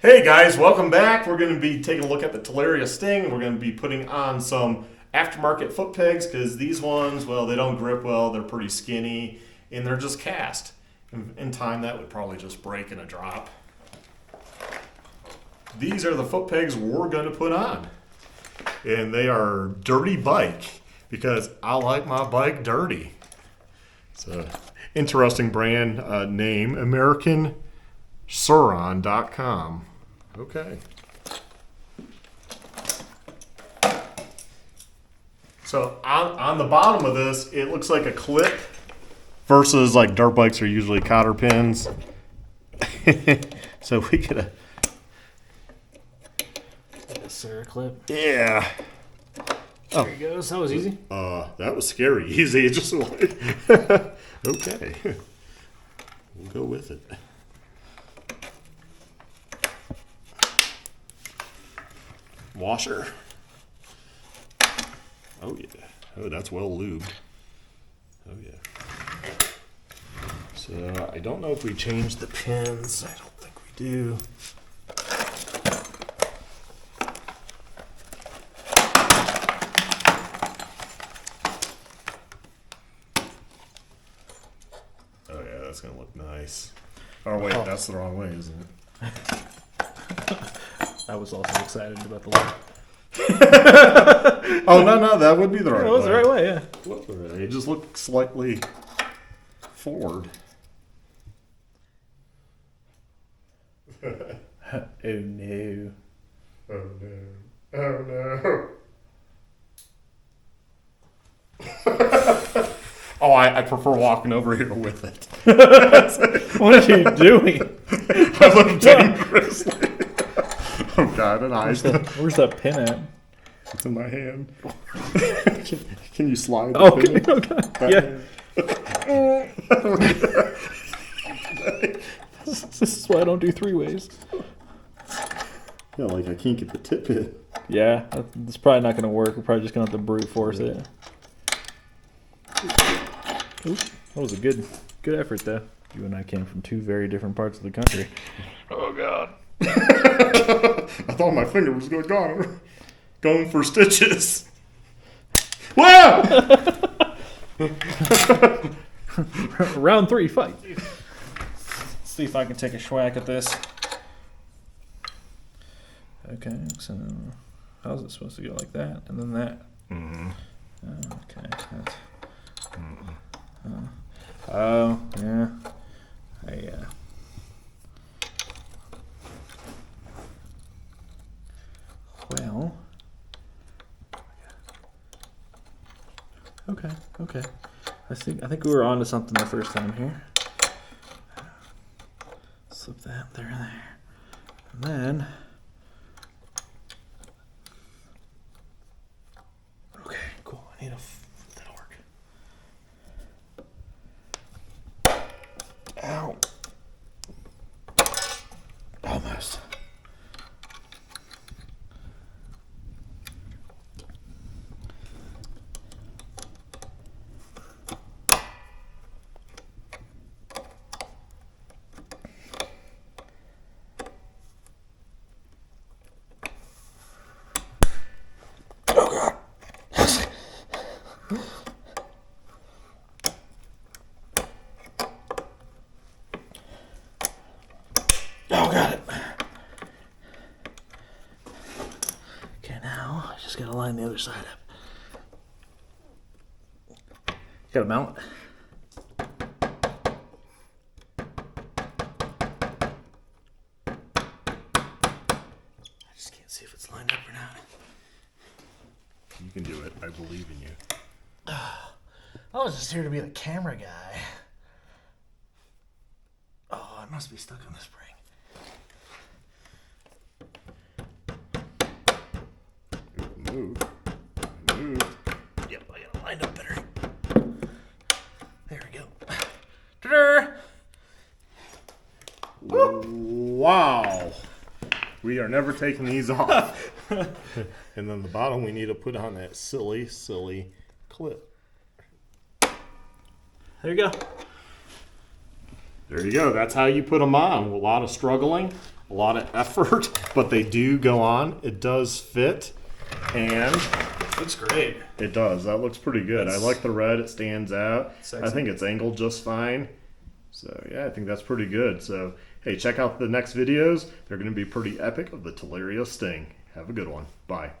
Hey guys, welcome back. We're going to be taking a look at the Talaria Sting. We're going to be putting on some aftermarket foot pegs because these ones, well, they don't grip well. They're pretty skinny and they're just cast. In time, that would probably just break in a drop. These are the foot pegs we're going to put on. And they are DirtyBike because I like my bike dirty. It's an interesting brand name, American sur-ron.com. Okay. So on the bottom of this, it looks like a clip versus like dirt bikes are usually cotter pins. So we could a sur clip. Yeah. There he goes. That was easy. That was scary. Easy. Just like okay. We'll go with it. Washer. Oh yeah. Oh, that's well lubed. Oh yeah. So I don't know if we changed the pins. I don't think we do. Oh yeah, that's gonna look nice. Oh wait, that's the wrong way, isn't it? I was also excited about the light. Oh no, that would be the right way. That was the right way, yeah. It just looked slightly forward. Oh no. Oh no. Oh no. Oh, I prefer walking over here with it. What are you doing? I look dangerously. Oh God, an eye. Where's that pin at? It's in my hand. Can you slide? Oh, okay. Yeah. This is why I don't do three ways. Yeah, like I can't get the tip in. Yeah, it's probably not going to work. We're probably just going to have to brute force it. Ooh, that was a good effort, though. You and I came from two very different parts of the country. Oh God. I thought my finger was going for stitches. Whoa! Round 3, fight. Let's see if I can take a schwack at this. Okay, so how's it supposed to go like that? And then that. Mm-hmm. Okay. That's, oh, yeah. Well. Okay. I think we were onto something the first time here. Slip that there. And then okay, cool. I need that'll work. Ow. Almost. Oh, got it. Okay, now I just gotta line the other side up. Got a mount. I just can't see if it's lined up or not. You can do it. I believe in you. I was just here to be the camera guy. Oh, it must be stuck on the spring. Move. Yep, I got it lined up better. There we go. Ta-da! Wow. We are never taking these off. And then the bottom, we need to put on that silly clip. There you go. There you go. That's how you put them on. A lot of struggling. a lot of effort, but they do go on. It does fit, and Looks great. it does. That looks pretty good. I like the red. It stands out. Sexy. I think it's angled just fine. So yeah, I think that's pretty good. So hey, check out the next videos. They're going to be pretty epic of the Talaria Sting. Have a good one. Bye.